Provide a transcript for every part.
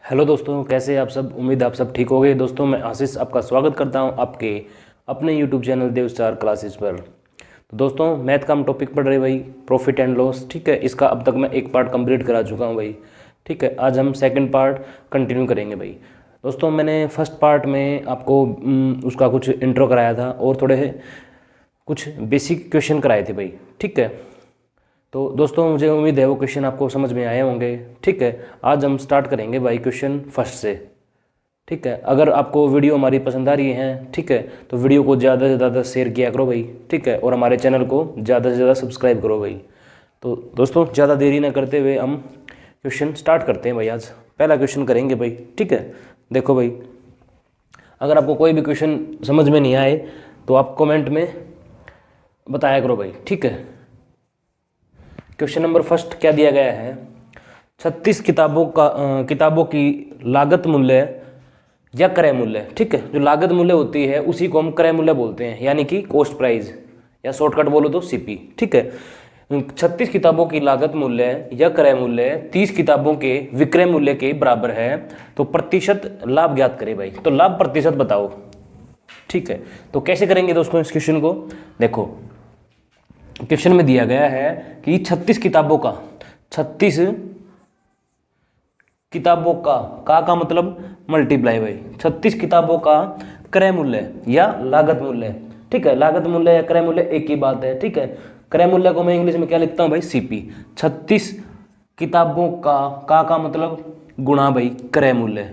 Hello दोस्तों, कैसे हैं आप सब। उम्मीद है आप सब ठीक हो गए। दोस्तों मैं आशीष आपका स्वागत करता हूं आपके अपने यूट्यूब चैनल देव स्टार क्लासेस पर। तो दोस्तों मैथ का हम टॉपिक पढ़ रहे भाई, प्रॉफिट एंड लॉस। ठीक है, इसका अब तक मैं एक पार्ट कंप्लीट करा चुका हूं भाई। ठीक है, आज हम सेकंड पार्ट कंटिन्यू करेंगे भाई। दोस्तों मैंने फर्स्ट पार्ट में आपको उसका कुछ इंट्रो कराया था और थोड़े कुछ बेसिक क्वेश्चन कराए थे भाई। ठीक है, तो दोस्तों मुझे उम्मीद है वो क्वेश्चन आपको समझ में आए होंगे। ठीक है, आज हम स्टार्ट करेंगे भाई क्वेश्चन फर्स्ट से। ठीक है, अगर आपको वीडियो हमारी पसंद आ रही है, ठीक है, तो वीडियो को ज़्यादा से ज़्यादा शेयर किया करो भाई। ठीक है, और हमारे चैनल को ज़्यादा से ज़्यादा सब्सक्राइब करो भाई। तो दोस्तों ज़्यादा देरी ना करते हुए हम क्वेश्चन स्टार्ट करते हैं भाई। आज पहला क्वेश्चन करेंगे भाई। ठीक है, देखो भाई, अगर आपको कोई भी क्वेश्चन समझ में नहीं आए तो आप कमेंट में बताया करो भाई। ठीक है, क्वेश्चन नंबर फर्स्ट क्या दिया गया है। 36 किताबों की लागत मूल्य या क्रय मूल्य। ठीक है, जो लागत मूल्य होती है उसी को हम क्रय मूल्य बोलते हैं, यानी कि कॉस्ट प्राइस, या शॉर्टकट बोलो तो सीपी। ठीक है, 36 किताबों की लागत मूल्य या क्रय मूल्य 30 किताबों के विक्रय मूल्य के बराबर है, तो प्रतिशत लाभ ज्ञात करें भाई। तो लाभ प्रतिशत बताओ। ठीक है, तो कैसे करेंगे दोस्तों इस क्वेश्चन को। देखो क्वेश्चन में दिया गया है कि 36 किताबों का, 36 किताबों का मतलब मल्टीप्लाई भाई, 36 किताबों का क्रय मूल्य या लागत मूल्य। ठीक है, लागत मूल्य या क्रय मूल्य एक ही बात है। ठीक है, क्रय मूल्य को मैं इंग्लिश में क्या लिखता हूं भाई, सीपी। 36 किताबों का मतलब गुणा भाई क्रय मूल्य,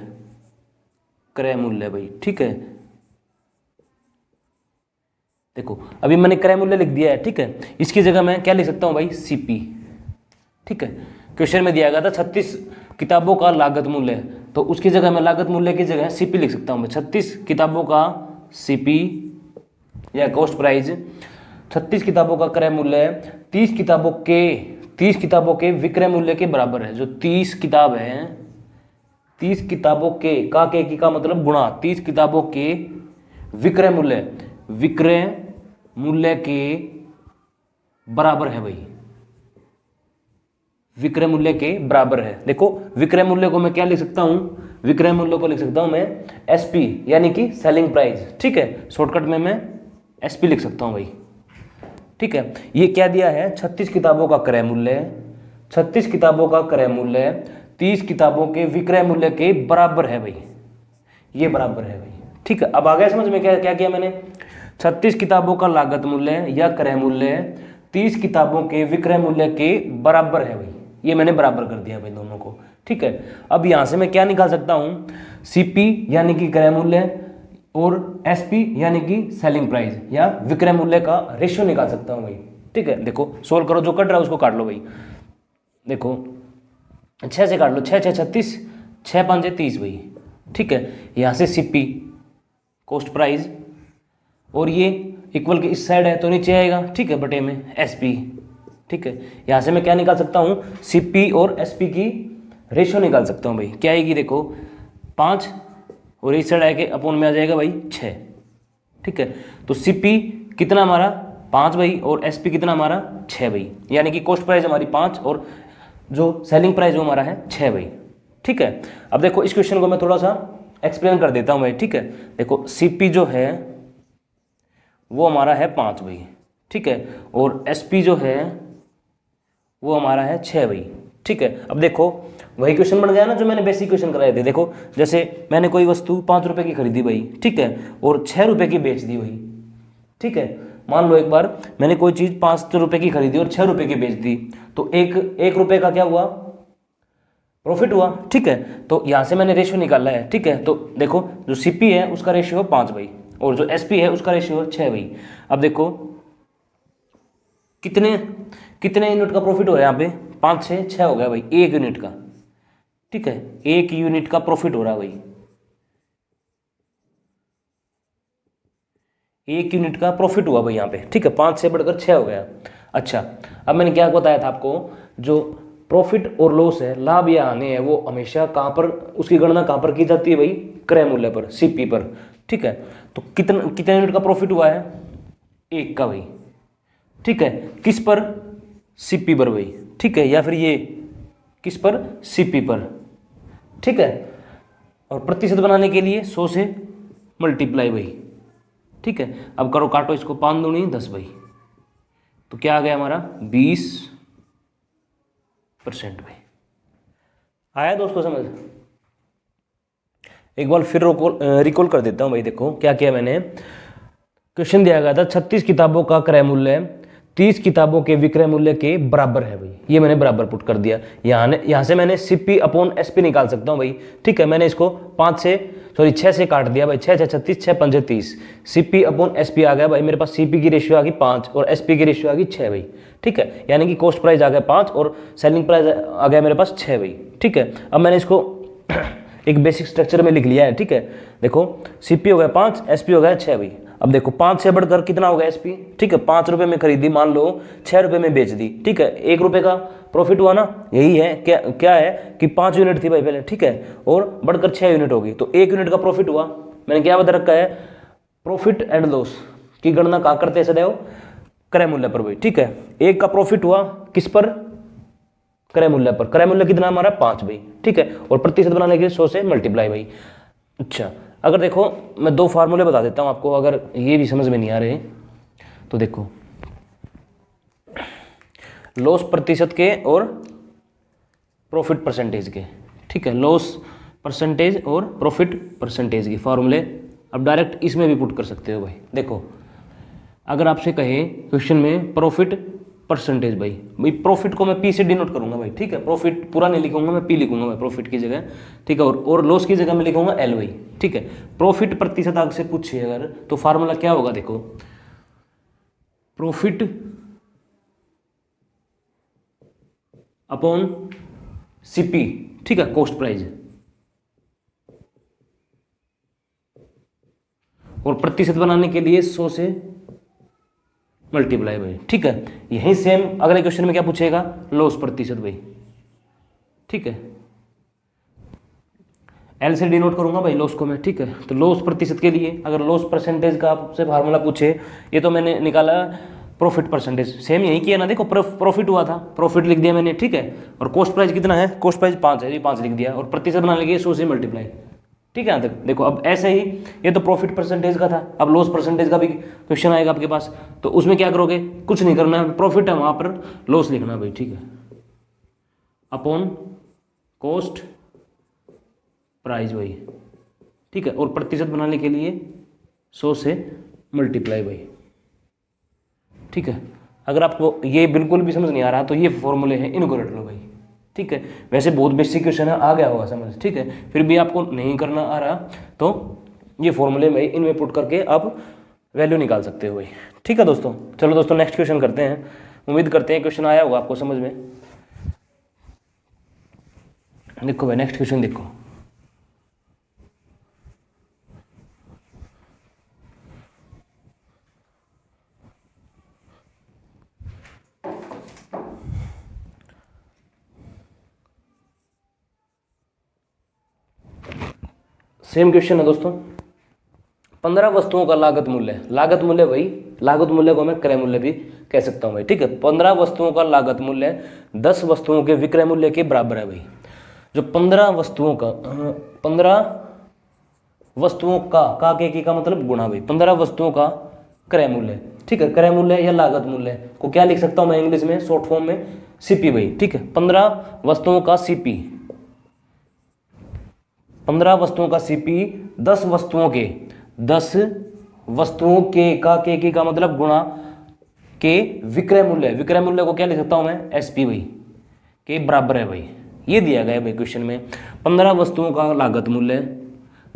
क्रय मूल्य भाई। ठीक है, देखो अभी मैंने क्रय मूल्य लिख दिया है। ठीक है, इसकी जगह मैं क्या लिख सकता हूं भाई, सीपी। ठीक है, क्वेश्चन में दिया गया था 36 किताबों का लागत मूल्य, तो उसकी जगह मैं लागत मूल्य की जगह सीपी लिख सकता हूं मैं। 36 किताबों का सीपी या कॉस्ट प्राइस, 36 किताबों का क्रय मूल्य 30 किताबों के विक्रय मूल्य के बराबर है। जो 30 किताब है, 30 किताबों के का मतलब गुणा 30 किताबों के विक्रय मूल्य के बराबर है भाई, विक्रय मूल्य के बराबर है। देखो विक्रय मूल्य को मैं क्या लिख सकता हूं, विक्रय मूल्य को लिख सकता हूं मैं एसपी, यानी कि सेलिंग प्राइस। ठीक है, शॉर्टकट में मैं एसपी लिख सकता हूं भाई। ठीक है, ये क्या दिया है, 36 किताबों का क्रय मूल्य, 36 किताबों का क्रय मूल्य 30 किताबों के विक्रय मूल्य के बराबर है भाई, ये बराबर है भाई। ठीक है, अब आ गया समझ में क्या क्या किया मैंने। 36 किताबों का लागत मूल्य या क्रय मूल्य 30 किताबों के विक्रय मूल्य के बराबर है भाई, ये मैंने बराबर कर दिया भाई दोनों को। ठीक है, अब यहां से मैं क्या निकाल सकता हूं, सीपी यानी कि क्रय मूल्य और एसपी यानी कि सेलिंग प्राइस या विक्रय मूल्य का रेशियो निकाल सकता हूं भाई। ठीक है, देखो सोल्व करो, जो कट रहा है उसको काट लो भाई। देखो 6 से काट लो, 6 6 36, 6 5 30 भाई। ठीक है, यहां से सीपी कॉस्ट प्राइस और ये इक्वल के इस साइड है तो नीचे आएगा। ठीक है, बटे में एसपी। ठीक है, यहां से मैं क्या निकाल सकता हूं, सीपी और एसपी की रेशियो निकाल सकता हूं भाई। क्या आएगी, देखो 5 और इस साइड आएगा अपोन में आ जाएगा भाई 6। ठीक है, तो सीपी कितना हमारा 5 भाई और एसपी कितना हमारा 6 भाई, यानी कि कॉस्ट प्राइस हमारी 5 और जो सेलिंग प्राइस वो हमारा है 6 भाई। ठीक है, अब देखो इस क्वेश्चन को मैं थोड़ा सा एक्सप्लेन कर देता हूं भाई। ठीक है, देखो सीपी जो है वो हमारा है 5 भाई। ठीक है, और एसपी जो है वो हमारा है 6 भाई। ठीक है, अब देखो वही क्वेश्चन बन गया ना जो मैंने बेसिक क्वेश्चन कराए थे। देखो जैसे मैंने कोई वस्तु 5 रुपए की खरीदी भाई, ठीक है, और 6 रुपए की बेच दी भाई। ठीक है, मान लो एक बार मैंने कोई चीज 5 रुपए की खरीदी और 6 रुपए की बेच दी, तो एक रुपए का क्या हुआ, प्रॉफिट हुआ। ठीक है, तो यहां से मैंने रेशियो निकाला है। ठीक है, तो देखो जो सीपी है उसका रेशियो 5 भाई और जो एसपी है उसका रेशियो 6 भाई। अब देखो कितने कितने यूनिट का प्रॉफिट हो रहा है यहाँ पे, 5 से 6 हो गया भाई, 1 यूनिट का। ठीक है, 1 यूनिट का प्रॉफिट हो रहा है भाई, 1 यूनिट का प्रॉफिट हुआ भाई यहाँ पे। ठीक है, 5 से बढ़कर 6 हो गया। अच्छा, अब मैंने क्या बताया था आपको, जो प्रॉफिट और लॉस है, लाभ या हानि है, वो हमेशा कहां पर, उसकी गणना कहां पर की जाती है भाई, क्रय मूल्य पर, सीपी पर। ठीक है, तो कितने यूनिट का प्रॉफिट हुआ है, 1 का भाई। ठीक है, किस पर, सीपी पर भाई। ठीक है, या फिर ये किस पर, सीपी पर। ठीक है, और प्रतिशत बनाने के लिए 100 से मल्टीप्लाई भाई, ठीक है। अब करो काटो इसको, 5 दूनी 10 भाई, तो क्या आ गया हमारा 20% भाई। आया दोस्तों समझ? एक बार फिर रिकॉल कर देता हूँ भाई। देखो क्या किया मैंने, क्वेश्चन दिया गया था 36 किताबों का क्रय मूल्य 30 किताबों के विक्रय मूल्य के बराबर है भाई। ये मैंने बराबर पुट कर दिया। यहाँ से मैंने CP अपॉन SP निकाल सकता हूँ भाई, ठीक है। मैंने इसको 6 से काट दिया भाई, 6 6 36, 6 5 30, CP अपॉन SP आ गया भाई। मेरे पास CP की रेशियो आ गई 5 और SP की रेशियो आ गई 6 भाई, ठीक है। यानी कि कॉस्ट प्राइस आ गया 5 और सेलिंग प्राइस आ गया मेरे पास 6 भाई, ठीक है। अब मैंने इसको एक बेसिक स्ट्रक्चर में लिख लिया है, ठीक है। देखो CP हो गया 5, SP हो गया 6 भाई। अब देखो 5 से बढ़कर कितना हो गया SP, ठीक है। 5 रुपए में खरीदी, मान लो 6 रुपए में बेच दी, ठीक है। 1 रुपए का प्रॉफिट हुआ ना, यही है। क्या है कि 5 यूनिट थी भाई पहले, ठीक है, और बढ़कर 6 यूनिट होगी तो 1 यूनिट का प्रॉफिट हुआ। मैंने क्या बता रखा है, प्रॉफिट एंड लॉस की गणना कहाँ करते हैं सदैव, क्रय मूल्य पर भाई, ठीक है। 1 का प्रॉफिट हुआ किस पर, क्रय मूल्य पर। क्रय मूल्य कितना हमारा 5 भाई, ठीक है। और प्रतिशत बनाने के लिए 100 से मल्टीप्लाई भाई। अच्छा, अगर देखो मैं 2 फार्मूले बता देता हूं आपको, अगर ये भी समझ में नहीं आ रहे तो देखो, लॉस प्रतिशत के और प्रॉफिट परसेंटेज के, ठीक है। लॉस परसेंटेज और प्रॉफिट परसेंटेज की फार्मूले अब डायरेक्ट इसमें भी पुट कर सकते हो भाई। देखो अगर आपसे कहे क्वेश्चन में प्रॉफिट परसेंटेज भाई प्रॉफिट को मैं P से डिनोट करूंगा भाई, ठीक है। प्रॉफिट पूरा नहीं लिखूंगा मैं, P लिखूंगा मैं प्रॉफिट की जगह, ठीक है। और लॉस की जगह मैं लिखूंगा L भाई, ठीक है। प्रॉफिट प्रतिशत आपसे पूछिए अगर तो फार्मूला क्या होगा, देखो प्रॉफिट अपॉन CP, ठीक है, कॉस्ट प्राइस, और प्रतिशत बनाने के लिए 100 से मल्टीप्लाई भाई, ठीक है। यही सेम अगले क्वेश्चन में क्या पूछेगा, लॉस प्रतिशत भाई, ठीक है। L से डिनोट करूंगा भाई लॉस को मैं, ठीक है। तो लॉस प्रतिशत के लिए अगर लॉस परसेंटेज का आपसे फार्मूला पूछे, ये तो मैंने निकाला प्रॉफिट परसेंटेज, सेम यही किया ना। देखो प्रॉफिट हुआ था, प्रॉफिट लिख दिया मैंने, ठीक है। और कॉस्ट प्राइस कितना है, कॉस्ट प्राइस 5 है, ये 5 लिख दिया, और प्रतिशत बनाने के लिए 100 से मल्टीप्लाई, ठीक है। यहाँ तक देखो। अब ऐसे ही ये तो प्रॉफिट परसेंटेज का था, अब लॉस परसेंटेज का भी क्वेश्चन आएगा आपके पास, तो उसमें क्या करोगे, कुछ नहीं करना है, प्रॉफिट है वहां पर लॉस लिखना भाई, ठीक है, अपॉन कॉस्ट प्राइस भाई, ठीक है। और प्रतिशत बनाने के लिए 100 से मल्टीप्लाई भाई, ठीक है। अगर आपको ये बिल्कुल भी समझ नहीं आ रहा तो ये फॉर्मूले हैं, इनको रट लो भाई, ठीक है। वैसे बहुत बेसिक क्वेश्चन है, आ गया होगा समझ, ठीक है। फिर भी आपको नहीं करना आ रहा तो ये फॉर्मूले में इनमें पुट करके आप वैल्यू निकाल सकते हो भाई, ठीक है दोस्तों। चलो दोस्तों नेक्स्ट क्वेश्चन करते हैं। उम्मीद करते हैं क्वेश्चन आया होगा आपको समझ में। देखो भाई नेक्स्ट क्वेश्चन देखो, सेम क्वेश्चन है दोस्तों। 15 वस्तुओं का लागत मूल्य, लागत मूल्य भाई, लागत मूल्य को मैं क्रय मूल्य भी कह सकता हूं भाई, ठीक है। 15 वस्तुओं का लागत मूल्य 10 वस्तुओं के विक्रय मूल्य के बराबर है भाई। जो 15 वस्तुओं का 15 वस्तुओं का के का मतलब गुणा भाई, 15 वस्तुओं का क्रय मूल्य, ठीक है। क्रय मूल्य या लागत मूल्य को क्या लिख सकता हूं मैं इंग्लिश में, शॉर्ट फॉर्म में CP भाई, ठीक है। 15 वस्तुओं का CP, 15 वस्तुओं का CP 10 वस्तुओं के का मतलब गुणा के विक्रय मूल्य, विक्रय मूल्य को क्या लिख सकता हूं मैं, SP भाई के बराबर है भाई। ये दिया गया है भाई क्वेश्चन में, 15 वस्तुओं का लागत मूल्य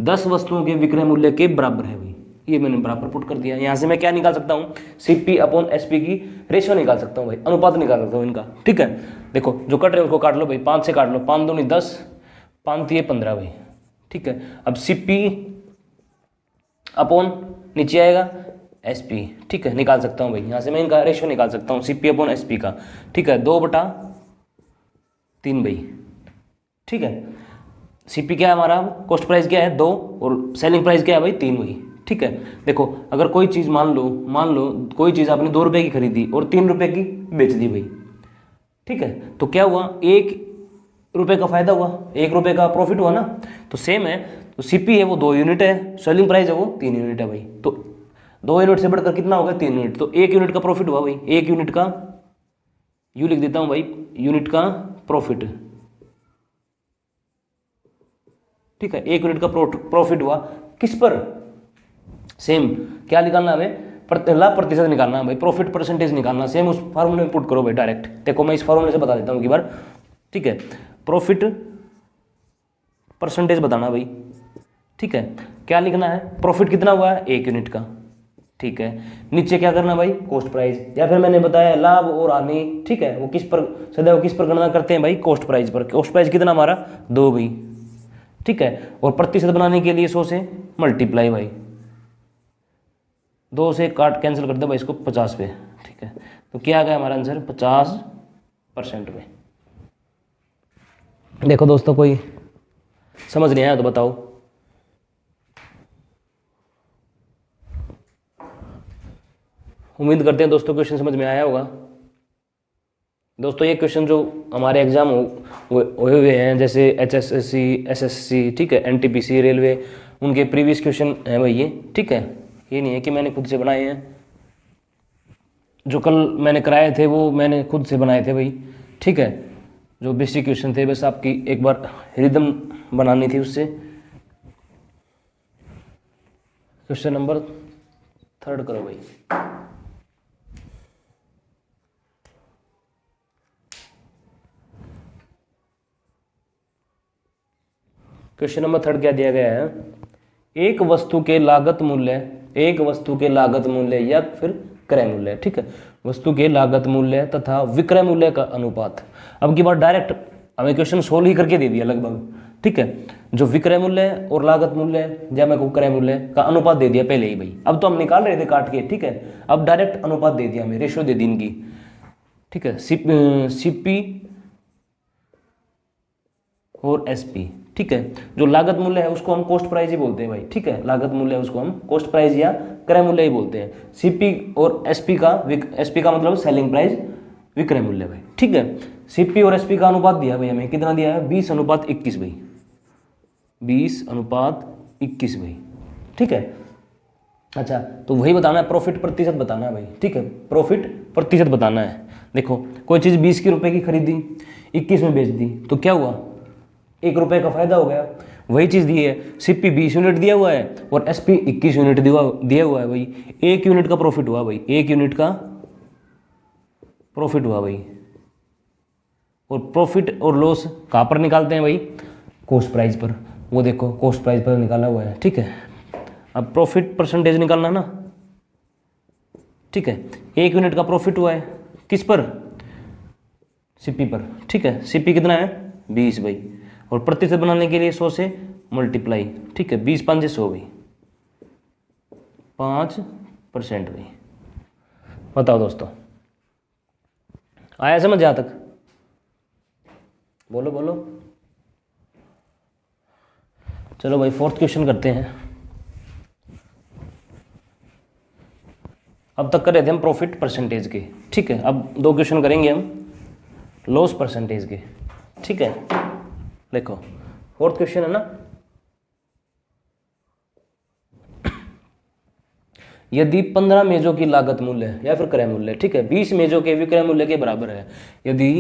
10 वस्तुओं के विक्रय मूल्य के बराबर है भाई। ये मैंने बराबर पुट कर दिया। यहाँ से मैं क्या निकाल सकता हूँ, CP अपॉन SP की रेशियो निकाल सकता हूँ भाई, अनुपात निकाल सकता हूँ इनका, ठीक है। देखो जो कट रहे हैं उसको काट लो भाई, 5 से काट लो, 5 दूनी 10, 5 3 15 भाई, ठीक है। अब CP अपॉन नीचे आएगा SP, ठीक है, निकाल सकता हूँ भाई। यहाँ से मैं इनका रेशियो निकाल सकता हूँ CP अपॉन SP का, ठीक है, 2/3 भाई, ठीक है। CP क्या है हमारा, कॉस्ट प्राइस क्या है 2 और सेलिंग प्राइस क्या है भाई 3 भाई, ठीक है। देखो अगर कोई चीज़ मान लो कोई चीज़ आपने 2 रुपये की खरीदी और 3 रुपये की बेच दी भाई, ठीक है। तो क्या हुआ, रुपए का फायदा हुआ, 1 रुपए का प्रॉफिट हुआ ना। तो सेम है, तो सीपी है वो 2 यूनिट है, सेलिंग प्राइस है वो 3 यूनिट है भाई। तो 2 यूनिट से बढ़कर कितना होगा 3 यूनिट, तो 1 यूनिट का प्रॉफिट हुआ भाई, 1 यूनिट का, यू लिख देता हूं भाई, यूनिट का प्रॉफिट, ठीक है, 1 यूनिट का प्रॉफिट हुआ। किस पर, सेम क्या निकालना हमें, लाभ प्रतिशत निकालना है भाई, प्रॉफिट परसेंटेज निकालना, सेम उस फार्मूले में पुट करो भाई डायरेक्ट। देखो मैं इस फार्मूले से बता देता हूँ एक बार, ठीक है, प्रॉफिट परसेंटेज बताना भाई, ठीक है, क्या लिखना है, प्रॉफिट कितना हुआ है 1 यूनिट का, ठीक है, नीचे क्या करना भाई कॉस्ट प्राइस, या फिर मैंने बताया लाभ और हानि, ठीक है, वो किस पर सदैव किस पर गणना करते हैं भाई, कॉस्ट प्राइस पर। कॉस्ट प्राइस कितना हमारा 2 भाई, ठीक है, और प्रतिशत बनाने के लिए 100 से मल्टीप्लाई भाई, 2 से काट कैंसिल कर दे भाई इसको 50 पे, ठीक है, तो क्या आ गया हमारा आंसर 50% पे। देखो दोस्तों कोई समझ नहीं आया तो बताओ। उम्मीद करते हैं दोस्तों क्वेश्चन समझ में आया होगा। दोस्तों ये क्वेश्चन जो हमारे एग्जाम हुए हुए हैं, जैसे HSSC, SSC, ठीक है, NTPC, रेलवे, उनके प्रीवियस क्वेश्चन हैं भाई ये, ठीक है, ये नहीं है कि मैंने खुद से बनाए हैं, जो कल मैंने कराए थे वो मैंने खुद से बनाए थे भाई, ठीक है, जो बेसिक क्वेश्चन थे, बस आपकी एक बार रिदम बनानी थी उससे। क्वेश्चन नंबर 3 करो भाई। क्वेश्चन नंबर 3 क्या दिया गया है, एक वस्तु के लागत मूल्य, एक वस्तु के लागत मूल्य या फिर क्रय मूल्य, ठीक है, वस्तु के लागत मूल्य तथा विक्रय मूल्य का अनुपात। अब की बार डायरेक्ट हमें क्वेश्चन सोल्व ही करके दे दिया लगभग, ठीक है, जो विक्रय मूल्य और लागत मूल्य या मैं क्रय मूल्य का अनुपात दे दिया पहले ही भाई। अब तो हम निकाल रहे थे काट के, ठीक है, अब डायरेक्ट अनुपात दे दिया हमें, रेशियो दे दी इनकी, ठीक है, सीपी और एसपी, ठीक है, जो लागत मूल्य है उसको हम कॉस्ट प्राइस ही बोलते हैं भाई, ठीक है, लागत मूल्य है उसको हम कॉस्ट प्राइस या क्रय मूल्य ही बोलते हैं। सीपी और एसपी का, एसपी का मतलब सेलिंग प्राइस, विक्रय मूल्य भाई, ठीक है। सीपी और एसपी का अनुपात दिया भाई हमें, कितना दिया है 20:21 भाई, 20:21 भाई, ठीक है। अच्छा तो वही बताना है, प्रॉफिट प्रतिशत बताना है भाई, ठीक है, प्रॉफिट प्रतिशत बताना है। देखो कोई चीज़ 20 की रुपए की खरीदी, 21 में बेच दी, तो क्या हुआ 1 रुपए का फायदा हो गया। वही चीज़ दी है, सीपी 20 यूनिट दिया हुआ है और एसपी 21 यूनिट दिया हुआ है भाई, 1 यूनिट का प्रॉफिट हुआ भाई, 1 यूनिट का प्रॉफिट हुआ भाई। और प्रॉफिट और लॉस कहाँ पर निकालते हैं भाई, कॉस्ट प्राइस पर, वो देखो कॉस्ट प्राइस पर निकाला हुआ है, ठीक है। अब प्रॉफिट परसेंटेज निकालना ना, ठीक है, 1 यूनिट का प्रॉफिट हुआ है किस पर, सीपी पर, ठीक है, सीपी कितना है 20 भाई, और प्रतिशत बनाने के लिए 100 से मल्टीप्लाई, ठीक है, 20 5 100 भाई, 5% भाई। बताओ दोस्तों आया समझ यहाँ तक, बोलो बोलो। चलो भाई 4th क्वेश्चन करते हैं। अब तक कर रहे थे हम प्रॉफिट परसेंटेज के, ठीक है, अब 2 क्वेश्चन करेंगे हम लॉस परसेंटेज के, ठीक है। देखो 4th क्वेश्चन है ना, यदि 15 मेजों की लागत मूल्य या फिर क्रय मूल्य, ठीक है, 20 मेजों के विक्रय मूल्य के बराबर है, यदि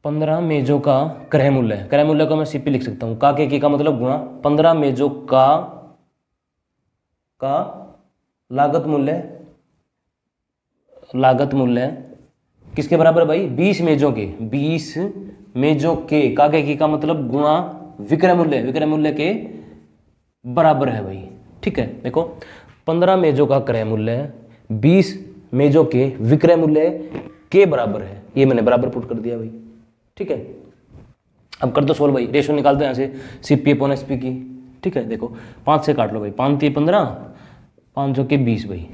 15 मेजों का क्रय मूल्य को मैं सीपी लिख सकता हूँ, का मतलब गुणा 15 मेजों का लागत मूल्य किसके बराबर है भाई, 20 मेजों के, 20 मेजों के, का मतलब गुणा विक्रय मूल्य के बराबर है भाई, ठीक है। देखो 15 मेजों का क्रय मूल्य 20 मेजों के विक्रय मूल्य के बराबर है, ये मैंने बराबर पुट कर दिया भाई, ठीक है। अब कर दो सोल्व भाई, रेशियो निकालते हैं यहाँ से सीपी अपॉन एसपी की, ठीक है। देखो 5 से काट लो भाई, 5 3 15, 5 के 20 भाई,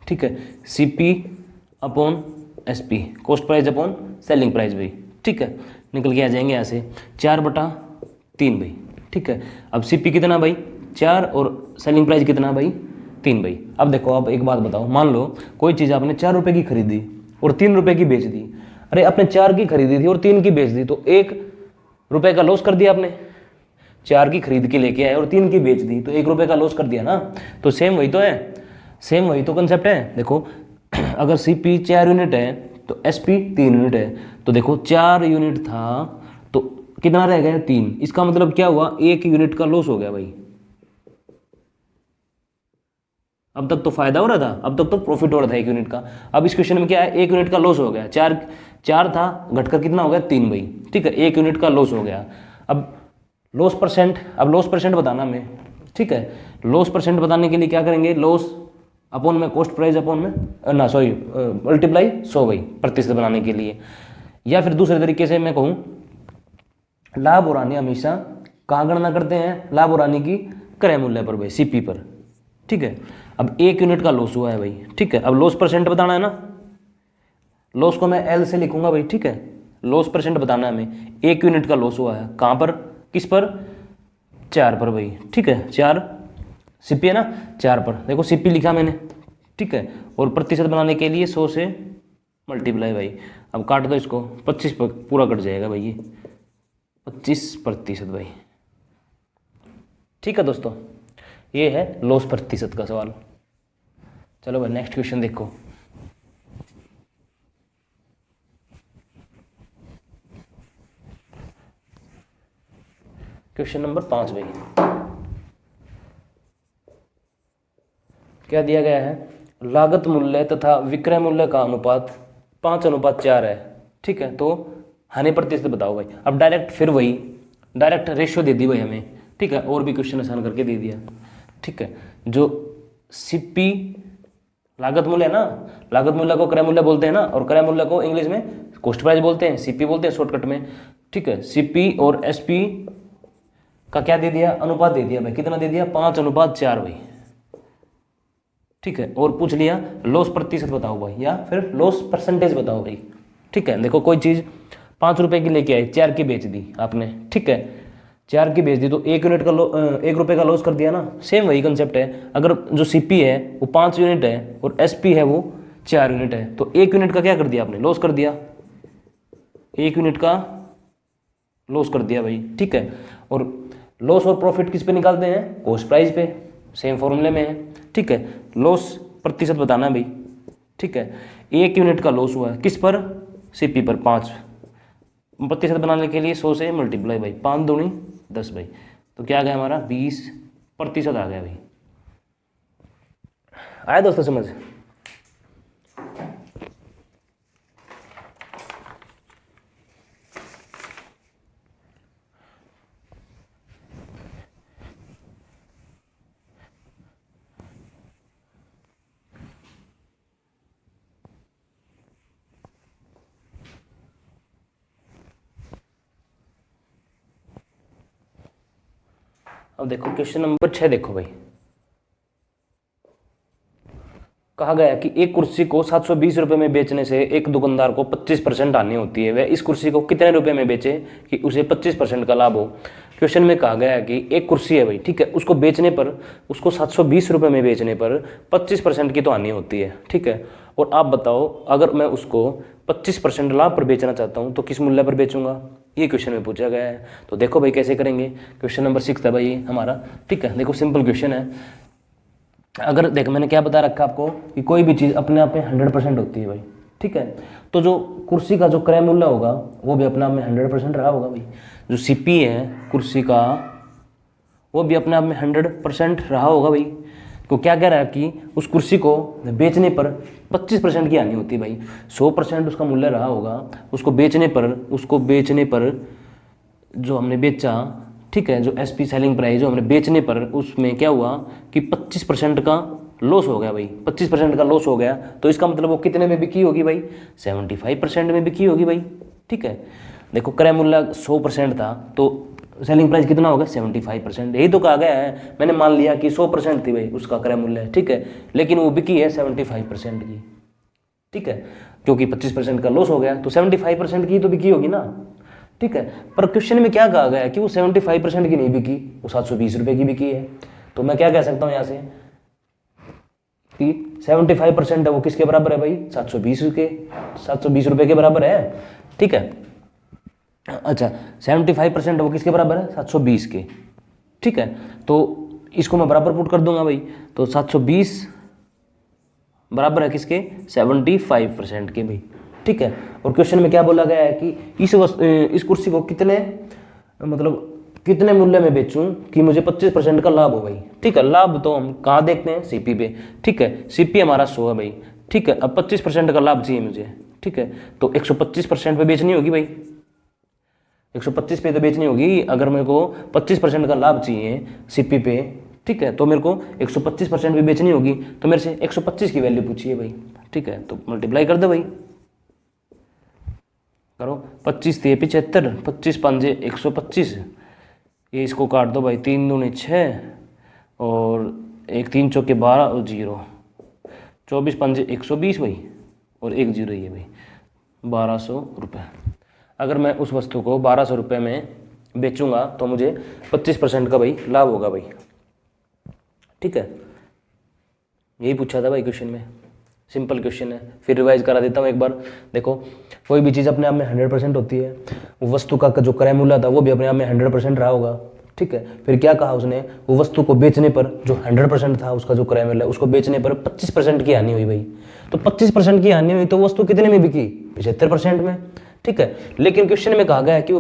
ठीक है, CP upon SP, cost price upon selling price भाई, ठीक है, निकल के आ जाएंगे यहाँ से 4/3 भाई, ठीक है। अब सीपी कितना भाई 4 और सेलिंग प्राइस कितना भाई 3 भाई। अब देखो अब एक बात बताओ, मान लो कोई चीज़ आपने 4 रुपये की खरीदी और 3 रुपये की बेच दी, अरे आपने 4 की खरीदी थी और 3 की बेच दी, तो एक रुपए का लॉस कर दिया आपने, 4 की खरीद के लेके आए और 3 की बेच दी, तो 1 रुपए का लॉस कर दिया ना। तो सेम वही तो है, सेम वही तो कंसेप्ट है। देखो अगर सीपी 4 यूनिट है तो एसपी 3 यूनिट है, तो देखो 4 यूनिट था तो कितना रह गया 3, इसका मतलब क्या हुआ 1 यूनिट का लॉस हो गया भाई। अब तक तो फायदा हो रहा था, अब तक तो प्रॉफिट हो रहा था 1 यूनिट का। अब इस क्वेश्चन में क्या है, 1 यूनिट का लॉस हो गया, 4 था घटकर कितना हो गया 3 भाई, ठीक है 1 यूनिट का लॉस हो गया। अब लॉस परसेंट, अब लॉस परसेंट बताना हमें, ठीक है। लॉस परसेंट बताने के लिए क्या करेंगे, लॉस अपॉन में कॉस्ट प्राइस अपॉन में ना सॉरी मल्टीप्लाई 100 भाई, प्रतिशत बनाने के लिए। या फिर दूसरे तरीके से मैं कहूँ, लाभ और हानि हमेशा कहाँ गणना करते हैं, लाभ और हानि की क्रय मूल्य पर भाई, सीपी पर, ठीक है। अब 1 यूनिट का लॉस हुआ है भाई, ठीक है। अब लॉस परसेंट बताना है ना, लॉस को मैं एल से लिखूंगा भाई, ठीक है। लॉस परसेंट बताना है हमें, 1 यूनिट का लॉस हुआ है कहाँ पर, किस पर, 4 पर भाई, ठीक है। 4 सीपी है ना, 4 पर, देखो सीपी लिखा मैंने, ठीक है। और प्रतिशत बनाने के लिए 100 से मल्टीप्लाई भाई। अब काट दो इसको, 25 पर पूरा कट जाएगा भाई, ये 25% भाई, ठीक है दोस्तों। ये है लॉस प्रतिशत का सवाल। चलो भाई नेक्स्ट क्वेश्चन देखो। क्वेश्चन नंबर 5 भाई, क्या दिया गया है, लागत मूल्य तथा विक्रय मूल्य का अनुपात 5:4 है, ठीक है। तो हानि प्रतिशत बताओ भाई। अब डायरेक्ट फिर वही डायरेक्ट रेशियो दे दी भाई हमें, ठीक है। और भी क्वेश्चन आसान करके दे दिया, ठीक है। जो सीपी लागत मूल्य है ना, लागत मूल्य को क्रय मूल्य बोलते हैं ना, और क्रय मूल्य को इंग्लिश में कॉस्ट प्राइस बोलते हैं, सीपी बोलते हैं शॉर्टकट में, ठीक है। सीपी और एसपी का क्या दे दिया, अनुपात दे दिया भाई, कितना दे दिया 5:4 भाई, ठीक है। और पूछ लिया लॉस प्रतिशत बताओ भाई, या फिर लॉस परसेंटेज बताओ भाई, ठीक है। देखो कोई चीज़ 5 रुपए की लेके आए, 4 की बेच दी आपने, ठीक है। 4 की बेच दी तो 1 यूनिट का 1 रुपए का लॉस कर दिया ना। सेम वही कंसेप्ट है, अगर जो सीपी है वो 5 यूनिट है और एसपी है वो 4 यूनिट है, तो 1 यूनिट का क्या कर दिया आपने, लॉस कर दिया, 1 यूनिट का लॉस कर दिया भाई, ठीक है। और लॉस और प्रॉफिट किस पे निकालते हैं, कॉस्ट प्राइस पे, सेम फॉर्मूले में है, ठीक है। लॉस प्रतिशत बताना है भाई, ठीक है। 1 यूनिट का लॉस हुआ है किस पर, सीपी पर, 5 प्रतिशत बनाने के लिए 100 से मल्टीप्लाई भाई, 5 दूनी 10 भाई, तो क्या आ गया हमारा 20% आ गया भाई। आया दोस्तों समझ। अब देखो क्वेश्चन नंबर 6 देखो भाई, कहा गया कि एक कुर्सी को 720 रुपये में बेचने से एक दुकानदार को 25% हानि होती है, वह इस कुर्सी को कितने रुपए में बेचे कि उसे 25% का लाभ हो। क्वेश्चन में कहा गया है कि एक कुर्सी है भाई, ठीक है, उसको बेचने पर, उसको 720 रुपये में बेचने पर 25% की तो हानि होती है, ठीक है। और आप बताओ अगर मैं उसको 25% लाभ पर बेचना चाहता हूँ तो किस मूल्य पर बेचूंगा, ये क्वेश्चन में पूछा गया है। तो देखो भाई कैसे करेंगे, क्वेश्चन नंबर 6 था भाई ये हमारा, ठीक है। देखो सिंपल क्वेश्चन है, अगर देख मैंने क्या बता रखा आपको कि कोई भी चीज़ अपने आप में 100% होती है भाई, ठीक है। तो जो कुर्सी का जो क्रय मूल्य होगा वो भी अपने आप में 100% रहा होगा भाई। जो सीपी है कुर्सी का वो भी अपने आप में 100% रहा होगा भाई। तो क्या कह रहा है कि उस कुर्सी को बेचने पर 25% की हानि होती है भाई। 100% उसका मूल्य रहा होगा, उसको बेचने पर जो हमने बेचा, ठीक है, जो एसपी सेलिंग प्राइस जो हमने बेचने पर उसमें क्या हुआ कि 25% का लॉस हो गया भाई, 25% का लॉस हो गया। तो इसका मतलब वो कितने में बिकी होगी भाई, 75% में बिकी होगी भाई, ठीक है। देखो क्रय मूल्य 100% था तो सेलिंग प्राइस कितना होगा 75%, यही तो कहा गया है। मैंने मान लिया कि 100% थी भाई उसका क्रय मूल्य, ठीक है, लेकिन वो बिकी है 75% की, ठीक है, क्योंकि 25% का लॉस हो गया तो 75% की तो बिकी होगी ना, ठीक है। पर क्वेश्चन में क्या कहा गया है कि वो 75% की नहीं बिकी, वो 720 रुपये की बिकी है। तो मैं क्या कह सकता हूँ यहाँ से कि 75% है वो किसके बराबर है भाई, 720 रुपये के बराबर है, ठीक है। अच्छा 75% वो किसके बराबर है, 720 के। ठीक है, तो इसको मैं बराबर पुट कर दूंगा भाई, तो 720 बराबर है किसके, 75% के भाई। ठीक है, और क्वेश्चन में क्या बोला गया है कि इस कुर्सी को कितने मतलब कितने मूल्य में बेचूं कि मुझे 25% का लाभ हो भाई। ठीक है, लाभ तो हम कहाँ देखते हैं, सीपी पे। ठीक है, सीपी हमारा 100 है भाई। ठीक है, अब 25% का लाभ चाहिए मुझे। ठीक है, तो 125% पे बेचनी होगी भाई, 125 पे तो बेचनी होगी। अगर मेरे को 25% का लाभ चाहिए सीपी पे, ठीक है, तो मेरे को 125% पे बेचनी होगी, तो मेरे से 125 की वैल्यू पूछी है भाई। ठीक है, तो मल्टीप्लाई कर दो भाई, करो 25 × 75, 25 5 125, ये इसको काट दो भाई, 3 दूनी 6 और 1 3 चौके 12 और 0, 24 5 120 भाई, और 1 0 ये भाई 1200 रुपये। अगर मैं उस वस्तु को 1200 रुपये में बेचूंगा तो मुझे 25% का भाई लाभ होगा भाई। ठीक है, यही पूछा था भाई क्वेश्चन में, सिंपल क्वेश्चन है। फिर रिवाइज करा देता हूँ एक बार। देखो, कोई भी चीज़ अपने आप में 100% होती है, वो वस्तु का जो क्रय मूल्य था वो भी अपने आप में 100% रहा होगा। ठीक है, फिर क्या कहा उसने, वो वस्तु को बेचने पर जो 100% था उसका जो क्रय मूल्य है, उसको बेचने पर 25% की हानि हुई भाई। तो 25% की हानि हुई तो वस्तु कितने में बिकी, 75% में। ठीक है, लेकिन क्वेश्चन में कहा गया है कि वो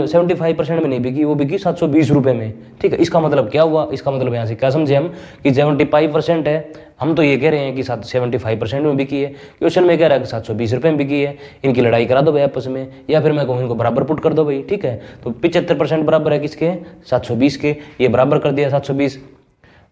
75% में नहीं बिकी, वो बिकी 720 रुपये में। ठीक है, इसका मतलब क्या हुआ, इसका मतलब यहाँ से क्या समझे हम कि 75% है, हम तो ये कह रहे हैं कि 75% में बिकी है। क्वेश्चन में कह रहा है कि 720 रुपये में बिकी है। इनकी लड़ाई करा दो भाई आपस में, या फिर मैं कहूँ इनको बराबर पुट कर दो भाई। ठीक है, तो 75% बराबर है किसके, 720 के, ये बराबर कर दिया 720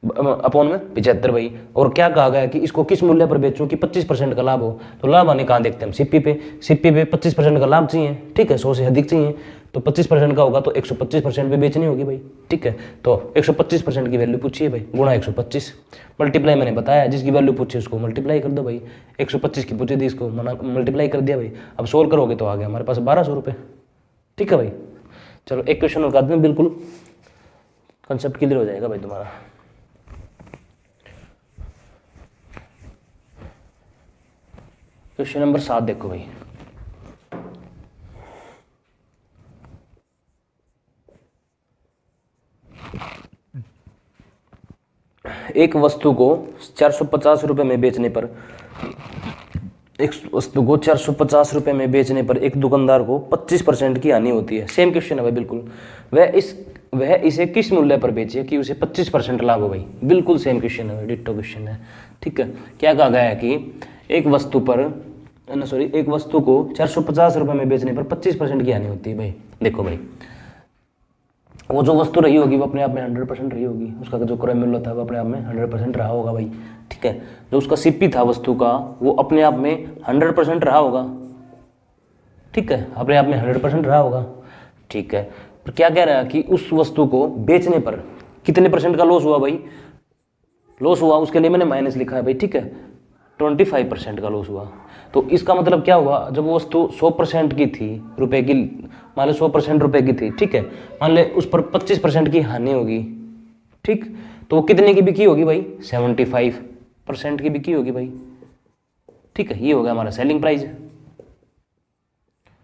अपॉन में 75 भाई। और क्या कहा गया कि इसको किस मूल्य पर बेचूं कि 25% का लाभ हो, तो लाभ आने कहाँ देखते हैं हम, सीपी पे। सीपी पे 25% का लाभ चाहिए। ठीक है, 100 से अधिक चाहिए, तो 25% का होगा तो 125% पे बेचनी होगी भाई। ठीक है, तो 125% की वैल्यू पूछी है भाई, गुणा 125, मल्टीप्लाई मैंने बताया, जिसकी वैल्यू पूछी उसको मल्टीप्लाई कर दो भाई। 125 की पूछी थी, इसको मल्टीप्लाई कर दिया भाई। अब सोल्व करोगे तो आ गया हमारे पास 1200 रुपये। ठीक है भाई, चलो एक क्वेश्चन और कर दूँ, बिल्कुल कंसेप्ट क्लियर हो जाएगा भाई तुम्हारा। क्वेश्चन नंबर 7 देखो भाई, एक वस्तु को 450 रुपये में बेचने पर, एक वस्तु को 450 रुपये में बेचने पर एक दुकानदार को 25% की हानि होती है। सेम क्वेश्चन है भाई बिल्कुल, वह इसे किस मूल्य पर बेचे कि उसे 25% लाभ हो भाई। बिल्कुल सेम क्वेश्चन है, डिट्टो क्वेश्चन है। ठीक है, क्या कहा गया है कि एक वस्तु को 450 रुपये में बेचने पर 25% की हानि होती है भाई। देखो भाई, वो जो वस्तु रही होगी वो अपने आप में 100% रही होगी, उसका जो क्रय मूल्य था वो अपने आप में 100% रहा होगा भाई। ठीक है, जो उसका सीपी था वस्तु का वो अपने आप में 100% रहा होगा। ठीक है, अपने आप में 100% रहा होगा। ठीक है, पर क्या कह रहा है कि उस वस्तु को बेचने पर कितने % का लॉस हुआ भाई, लॉस हुआ, उसके लिए मैंने माइनस लिखा है भाई। ठीक है, 25% का लॉस हुआ। तो इसका मतलब क्या हुआ, जब वो वस्तु 100% की थी रुपए की, मान लो 100% रुपए की थी। ठीक है, मान ले उस पर 25% की हानि होगी। ठीक, तो वो कितने की बिकी होगी भाई, 75% की बिकी होगी भाई। ठीक है, ये हो गया हमारा सेलिंग प्राइस।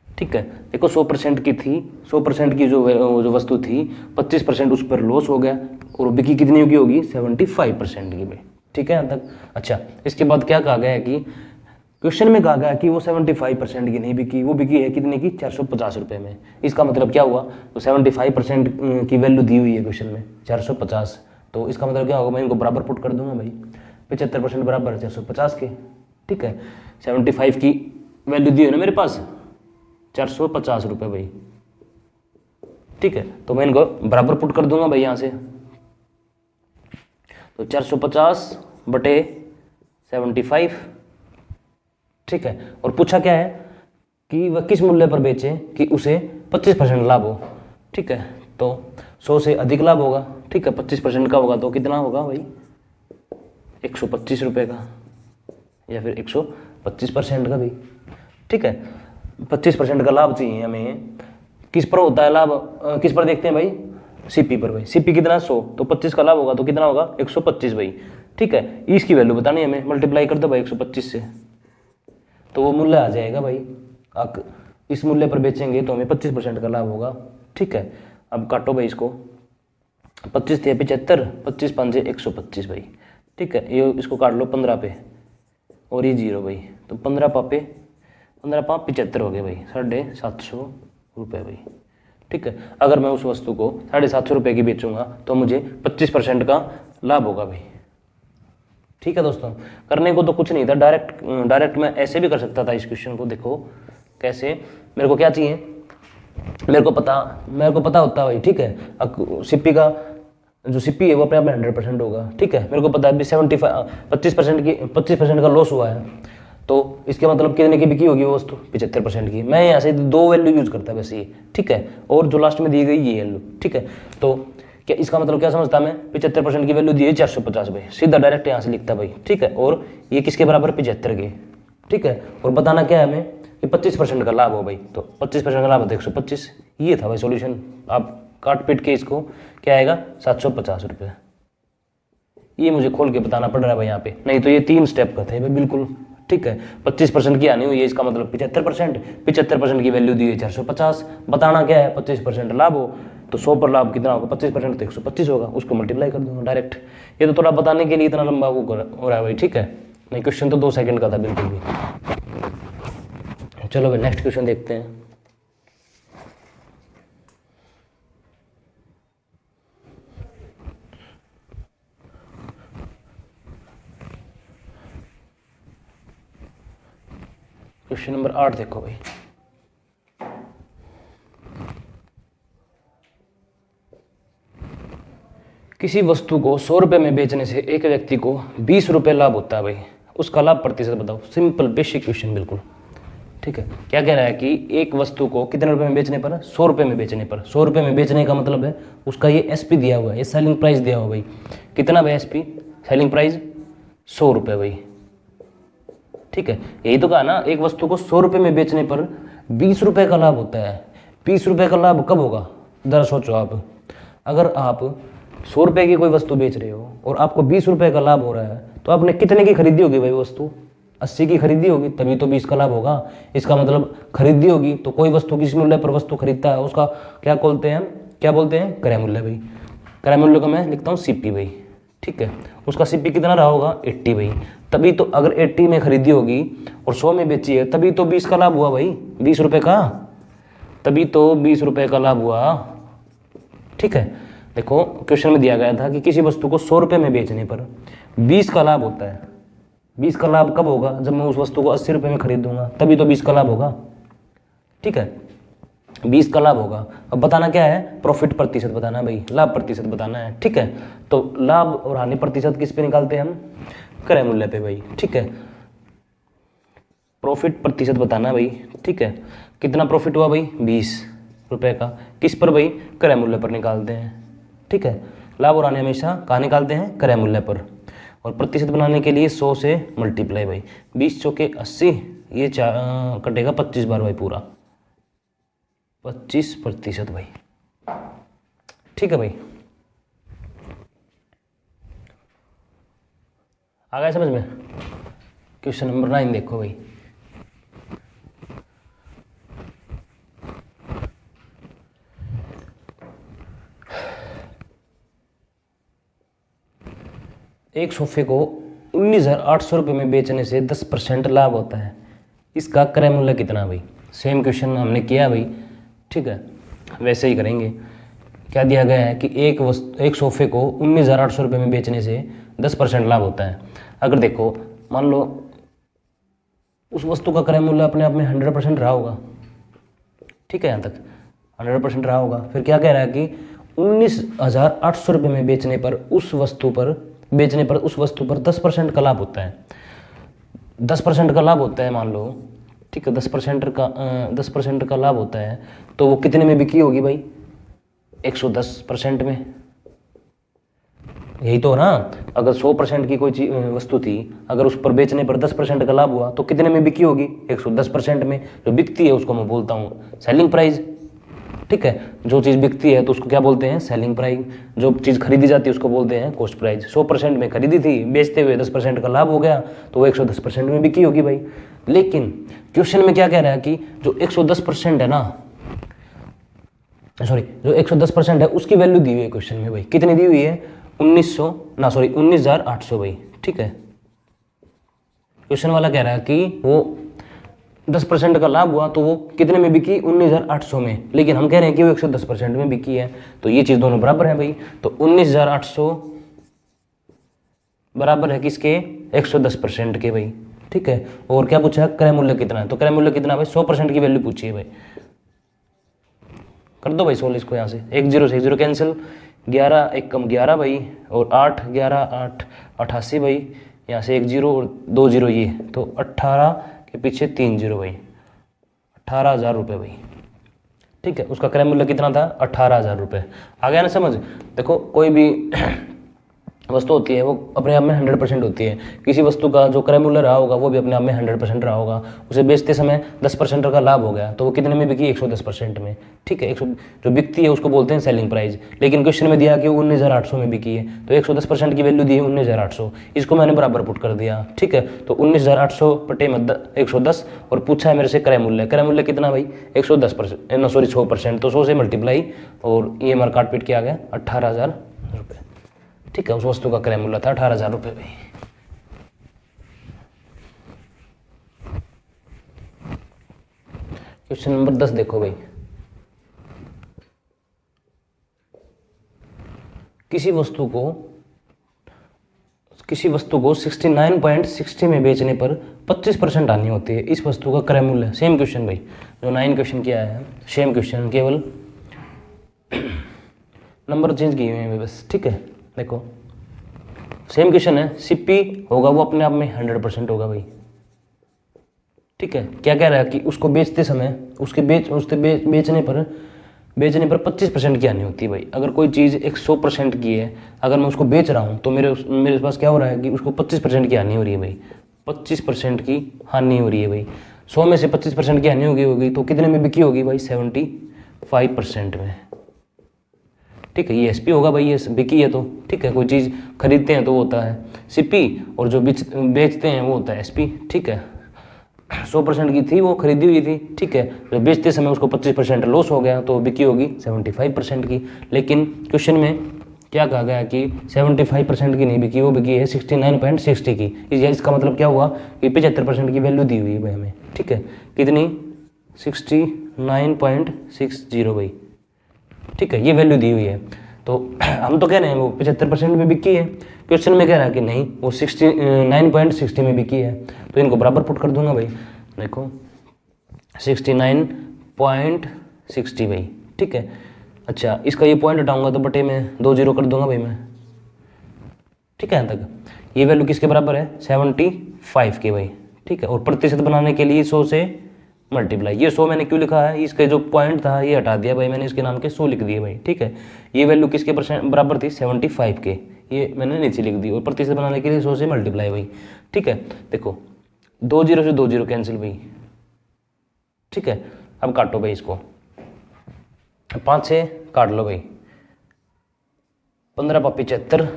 ठीक है, देखो 100% की थी, 100% की जो वस्तु थी, 25% उस पर लॉस हो गया और बिकी कितनी की होगी, 75% की भाई। ठीक है, यहाँ तक। अच्छा, इसके बाद क्या कहा गया है कि क्वेश्चन में कहा गया कि वो 75% की नहीं बिकी, वो बिकी है कितने की, 450 रुपये में। इसका मतलब क्या हुआ, तो 75% की वैल्यू दी हुई है क्वेश्चन में 450, तो इसका मतलब क्या होगा, मैं इनको बराबर पुट कर दूंगा भाई। 75% बराबर है 450 के। ठीक है, 75 की वैल्यू दी है ना मेरे पास, 450 रुपये भाई। ठीक है, तो मैं इनको बराबर पुट कर दूंगा भाई यहाँ से, तो 450 बटे 75। ठीक है, और पूछा क्या है कि वह किस मूल्य पर बेचे कि उसे 25% लाभ हो। ठीक है, तो 100 से अधिक लाभ होगा। ठीक है, 25% का होगा तो कितना होगा भाई, 125 रुपये का, या फिर 125% का भी। ठीक है, 25% का लाभ चाहिए हमें। किस पर होता है लाभ, किस पर देखते हैं भाई, सीपी पर भाई। सीपी कितना, 100, तो 25 का लाभ होगा तो कितना होगा, 125 भाई। ठीक है, इसकी वैल्यू बतानी है हमें, मल्टीप्लाई कर दो भाई 125 से, तो वो मूल्य आ जाएगा भाई इस मूल्य पर बेचेंगे तो हमें 25% का लाभ होगा। ठीक है, अब काटो भाई इसको, 25 थे 75, 25 5 125 भाई। ठीक है, ये इसको काट लो 15 पे और ये 0 भाई, तो 15 पापे 15 पाँच 75 हो गए भाई, 750 रुपये भाई। ठीक है, अगर मैं उस वस्तु को 750 रुपये की बेचूंगा तो मुझे 25% का लाभ होगा भाई। ठीक है दोस्तों, करने को तो कुछ नहीं था, डायरेक्ट मैं ऐसे भी कर सकता था इस क्वेश्चन को। देखो कैसे, मेरे को क्या चाहिए, मेरे को पता होता है भाई। ठीक है, सिप्पी का जो सिप्पी है वो अपने आप में 100% होगा। ठीक है, मेरे को पता है अभी 25% का लॉस हुआ है, तो इसके मतलब कितने की बिकी होगी वो वस्तु, 75% की। मैं यहाँ से 2 वैल्यू यूज करता है वैसे ही। ठीक है, और जो लास्ट में दी गई ये वैल्यू। ठीक है, तो क्या इसका मतलब क्या समझता मैं, 75% की वैल्यू दी है 450 भाई, सीधा डायरेक्ट यहाँ से लिखता भाई। ठीक है, और ये किसके बराबर, 75 के। ठीक है, और बताना क्या है हमें कि 25% का लाभ हो भाई, तो 25% का लाभ है 125। ये था भाई सॉल्यूशन। आप काट पीट के इसको क्या आएगा, 750 रुपये। ये मुझे खोल के बताना पड़ रहा है भाई यहाँ पे, नहीं तो ये 3 स्टेप का थे भाई बिल्कुल। ठीक है, 25% की आनी हुई है, इसका मतलब 75% की वैल्यू दी है 450। बताना क्या है, 25% लाभ हो तो 100 पर लाभ कितना होगा, 25% तो 125 होगा, उसको मल्टीप्लाई कर दूंगा डायरेक्ट। ये तो थोड़ा बताने के लिए इतना लंबा वो हो रहा है भाई। ठीक है, नहीं क्वेश्चन तो 2 सेकंड का था बिल्कुल भी। चलो भाई नेक्स्ट क्वेश्चन देखते हैं। क्वेश्चन नंबर 8 देखो भाई, किसी वस्तु को 100 रुपये में बेचने से एक व्यक्ति को 20 रुपये लाभ होता है भाई, उसका लाभ प्रतिशत बताओ। सिंपल बेसिक क्वेश्चन बिल्कुल। ठीक है, क्या कह रहा है कि एक वस्तु को कितने रुपए में बेचने पर, 100 रुपये में बेचने पर। 100 रुपये में बेचने का मतलब है उसका ये एसपी दिया हुआ है, ये सेलिंग प्राइस दिया हुआ भाई। कितना भाई एसपी, सेलिंग प्राइस 100 रुपये भाई। ठीक है, यही तो कहा ना, एक वस्तु को 100 रुपये में बेचने पर 20 रुपये का लाभ होता है। 20 रुपये का लाभ कब होगा, जरा सोचो आप। अगर आप 100 रुपये की कोई वस्तु बेच रहे हो और आपको 20 रुपये का लाभ हो रहा है, तो आपने कितने की खरीदी होगी भाई वस्तु, 80 की खरीदी होगी, तभी तो 20 का लाभ होगा। इसका मतलब खरीदी होगी तो कोई वस्तु किस मूल्य पर वस्तु खरीदता है उसका क्या बोलते हैं, क्रय मूल्य भाई। क्रय मूल्य को मैं लिखता हूँ सीपी भाई। ठीक है, उसका सीपी कितना रहा होगा, 80 भाई। तभी तो अगर 80 में खरीदी होगी और 100 में बेची है, तभी तो 20 का लाभ हुआ भाई, 20 रुपये का, तभी तो 20 रुपये का लाभ हुआ। ठीक है, देखो क्वेश्चन में दिया गया था कि किसी वस्तु को 100 रुपये में बेचने पर 20 का लाभ होता है। 20 का लाभ कब होगा, जब मैं उस वस्तु को 80 रुपये में खरीदूंगा, तभी तो 20 का लाभ होगा। ठीक है, 20 का लाभ होगा। अब बताना क्या है, प्रॉफिट प्रतिशत बताना भाई, लाभ प्रतिशत बताना है। ठीक है, तो लाभ और हानि प्रतिशत किस पे निकालते हैं हम, क्रय मूल्य पे भाई। ठीक है, प्रॉफिट प्रतिशत बताना भाई। ठीक है, कितना प्रॉफिट हुआ भाई, 20 रुपये का, किस पर भाई, क्रय मूल्य पर निकालते हैं। ठीक है, लाभ और हानि हमेशा कहाँ निकालते हैं, क्रय मूल्य पर। और प्रतिशत बनाने के लिए 100 से मल्टीप्लाई भाई, 20 चौके 80, ये कटेगा 25 बार भाई, पूरा 25% भाई। ठीक है भाई, आ गया समझ में। क्वेश्चन नंबर 9 देखो भाई, एक सोफे को 19,800 रुपये में बेचने से 10% लाभ होता है, इसका क्रय मूल्य कितना भाई। सेम क्वेश्चन हमने किया भाई। ठीक है, वैसे ही करेंगे। क्या दिया गया है कि एक सोफे को 19,800 रुपये में बेचने से 10% लाभ होता है। अगर देखो मान लो उस वस्तु का क्रय मूल्य अपने आप में 100% रहा होगा। ठीक है, यहाँ तक 100% रहा होगा। फिर क्या कह रहा है कि 19,800 रुपये में बेचने पर उस वस्तु पर 10% का लाभ होता है। 10% का लाभ होता है मान लो। ठीक है, 10% का लाभ होता है, तो वो कितने में बिकी होगी भाई, 110% में। यही तो ना, अगर 100% की कोई वस्तु थी, अगर उस पर बेचने पर 10% का लाभ हुआ तो कितने में बिकी होगी, 110% में। जो बिकती है उसको मैं बोलता हूँ सेलिंग प्राइस। ठीक है, जो चीज़ बिकती है तो उसको क्या बोलते हैं, सेलिंग प्राइस। जो चीज़ खरीदी जाती है उसको बोलते हैं कॉस्ट प्राइस। 100% में खरीदी थी, बेचते हुए 10% का लाभ हो गया तो वो 110% में बिकी होगी भाई। लेकिन क्वेश्चन में क्या कह रहा है कि जो 110% है ना, सॉरी जो 110% है उसकी वैल्यू दी हुई है क्वेश्चन में भाई। कितनी दी हुई है, 19,800 भाई। ठीक है, क्वेश्चन वाला कह रहा है कि वो 10% का लाभ हुआ तो वो कितने में बिकी, 19,800 में। लेकिन हम कह रहे हैं कि वो 110% में बिकी है, तो ये चीज़ दोनों बराबर है भाई। तो 19,800 बराबर है किसके, 110% के भाई। ठीक है, और क्या पूछा, क्रय मूल्य कितना है, तो क्रय मूल्य कितना भाई, 100% की वैल्यू पूछी है भाई। कर दो भाई सोल्व इसको, यहाँ से 1 0 से 1 0 कैंसिल, 11 1 कम 11 भाई, और 8 11 8 88 भाई। यहाँ से 1 0 और 2 0 ये, तो 18 के पीछे 3 0 भाई, 18,000 रुपये भाई। ठीक है, उसका क्रय मूल्य कितना था, 18,000 रुपये। आ गया ना समझ। देखो कोई भी वस्तु होती है वो अपने आप में 100% होती है। किसी वस्तु का जो क्रय मूल्य रहा होगा वो भी अपने आप में 100% रहा होगा। उसे बेचते समय 10% का लाभ हो गया तो वो कितने में बिकी, 110% में। ठीक है, 100 जो बिकती है उसको बोलते हैं सेलिंग प्राइस। लेकिन क्वेश्चन में दिया कि 19,800 में बिकी है, तो 110% की वैल्यू दी है 19,800, इसको मैंने बराबर पुट कर दिया। ठीक है, तो 19,800 बटे 110 और पूछा है मेरे से क्रय मूल्य। क्रय मूल्य कितना भाई, 110%, सॉरी 100%, तो 100 से मल्टीप्लाई, और ये हमारा काट पीट के आ गया 18,000 रुपये। ठीक है, उस वस्तु का क्रय मूल्य था 18,000 रुपये भाई। क्वेश्चन नंबर 10 देखो भाई, किसी वस्तु को 69.60 में बेचने पर 25% हानि होती है। इस वस्तु का क्रय मूल्य, सेम क्वेश्चन भाई जो 9 क्वेश्चन किया है, सेम क्वेश्चन, केवल नंबर चेंज किए हुए हैं बस। ठीक है, देखो सेम क्वेश्चन है, सीपी होगा वो अपने आप में 100% होगा भाई। ठीक है, क्या कह रहा है कि उसको बेचते समय बेचने पर 25% की हानि होती है भाई। अगर कोई चीज़ 100% की है, अगर मैं उसको बेच रहा हूँ तो मेरे पास क्या हो रहा है कि उसको 25% की हानि हो रही है भाई। 25% की हानि हो रही है भाई। 100 में से 25% की हानि होगी तो कितने में बिकी होगी भाई, 75% में। ठीक है, ये एसपी होगा भाई, ये बिकी है तो। ठीक है, कोई चीज़ खरीदते हैं तो वो होता है सीपी, और जो बेचते हैं वो होता है एसपी। ठीक है, 100% की थी वो खरीदी हुई थी। ठीक है, जो बेचते समय उसको 25% लॉस हो गया तो बिकी होगी 75% की। लेकिन क्वेश्चन में क्या कहा गया कि 75% की नहीं बिकी, वो बिकी है 69.60 की। इसका मतलब क्या हुआ कि 75% की वैल्यू दी हुई है भाई हमें। ठीक है, कितनी, 69.60 भाई। ठीक है, ये वैल्यू दी हुई है, तो हम तो कह रहे हैं वो 75% में बिकी है। क्वेश्चन में कह रहा है कि नहीं वो 69.60 में बिकी है, तो इनको बराबर पुट कर दूंगा भाई। देखो 69.60 भाई। ठीक है, अच्छा इसका ये पॉइंट हटाऊंगा तो बटे में 2 0 कर दूंगा भाई मैं। ठीक है, यहाँ तक ये वैल्यू किसके बराबर है, 75 के भाई। ठीक है, और प्रतिशत बनाने के लिए 100 से मल्टीप्लाई। ये 100 मैंने क्यों लिखा है, इसके जो पॉइंट था ये हटा दिया भाई मैंने, इसके नाम के 100 लिख दिए भाई। ठीक है, ये वैल्यू किसके बराबर थी, 75 के, ये मैंने नीचे लिख दी, और प्रतिशत बनाने के लिए 100 से मल्टीप्लाई भाई। ठीक है, देखो 2 0 से 2 0 कैंसिल भाई। ठीक है, अब काटो भाई इसको, 5 से काट लो भाई, 15 पापी 75।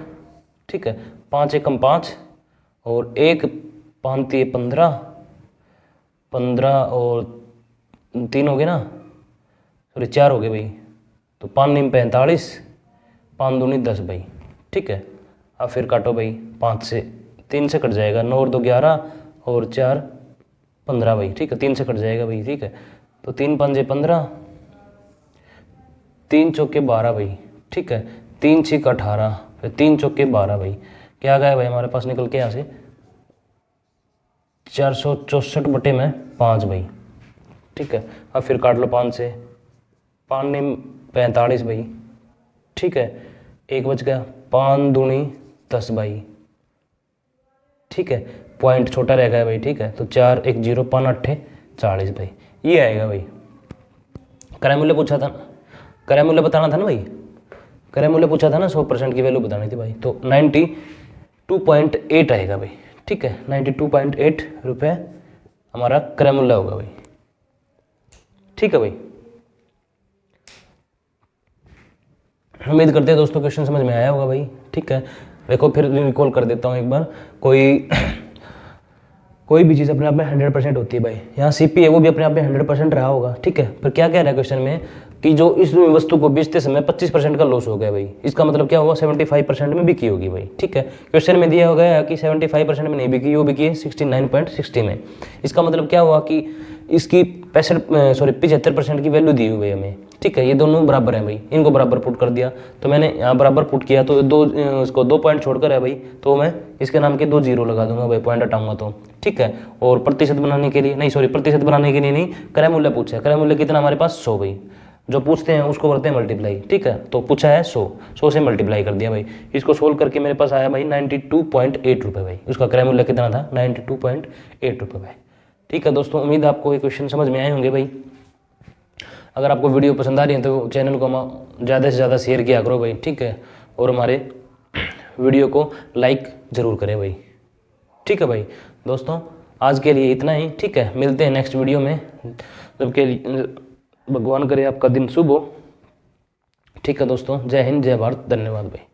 ठीक है, 5 एकम 5 और 1 5 15, 15 और 3 हो गए ना, सॉरी 4 हो गए भाई, तो 5 9 45, 5 दूनी 10 भाई। ठीक है, अब फिर काटो भाई, 5 से 3 से कट जाएगा, 9 और 2 11 और 4 15 भाई। ठीक है, 3 से कट जाएगा भाई। ठीक है, तो 3 5 15, 3 चौके 12 भाई। ठीक है, 3 6 18, फिर 3 चौके 12 भाई। क्या गया भाई हमारे पास निकल के यहाँ से, 464 बटे में 5 भाई। ठीक है, अब फिर काट लो 5 से, 5 9 45 भाई। ठीक है, 1 बच गया, 5 दूनी 10 भाई। ठीक है, पॉइंट छोटा रह गया भाई। ठीक है, तो 4 1 0 5 8 40 भाई, ये आएगा भाई। क्रय मूल्य पूछा था, क्रय मूल्य बताना था ना भाई, क्रय मूल्य पूछा था ना, 100% की वैल्यू बतानी थी भाई, तो 92.8 आएगा भाई। ठीक है, 92.8 रुपये हमारा क्रय मूल्य होगा भाई। ठीक है भाई, उम्मीद करते हैं दोस्तों क्वेश्चन समझ में आया होगा भाई। ठीक है, देखो फिर रिकॉल कर देता हूँ एक बार। कोई भी चीज़ अपने आप में 100% होती है भाई। यहाँ सीपी है वो भी अपने आप में 100% रहा होगा। ठीक है, फिर क्या कह रहा है क्वेश्चन में कि जो इस वस्तु को बेचते समय 25% का लॉस हो गया भाई, इसका मतलब क्या हुआ 75% में बिकी होगी भाई। ठीक है, क्वेश्चन में दिया हो गया कि 75% में नहीं बिकी, वो बिकी है 69.60 में। इसका मतलब क्या हुआ कि इसकी 75% की वैल्यू दी हुई है हमें। ठीक है, ये दोनों बराबर हैं भाई, इनको बराबर पुट कर दिया। तो मैंने यहाँ बराबर पुट किया तो इसको 2 पॉइंट छोड़कर है भाई, तो मैं इसके नाम के 2 जीरो लगा दूंगा भाई, पॉइंट हटाऊंगा तो। ठीक है, और प्रतिशत बनाने के लिए प्रतिशत बनाने के लिए नहीं, क्रय मूल्य पूछा है। क्रय मूल्य कितना हमारे पास 100 भाई, जो पूछते हैं उसको करते हैं मल्टीप्लाई। ठीक है, तो पूछा है 100 से मल्टीप्लाई कर दिया भाई। इसको सोल्व करके मेरे पास आया भाई 92.8 रुपये भाई। उसका क्रय मूल्य कितना था 92.8 रुपये भाई। ठीक है दोस्तों, उम्मीद आपको ये क्वेश्चन समझ में आए होंगे भाई। अगर आपको वीडियो पसंद आ रही है तो चैनल को ज़्यादा से ज़्यादा शेयर किया करो भाई। ठीक है, और हमारे वीडियो को लाइक ज़रूर करें भाई। ठीक है भाई दोस्तों, आज के लिए इतना ही। ठीक है, मिलते हैं नेक्स्ट वीडियो में। सबके भगवान करे आपका दिन शुभ हो। ठीक है दोस्तों, जय हिंद, जय भारत, धन्यवाद भाई।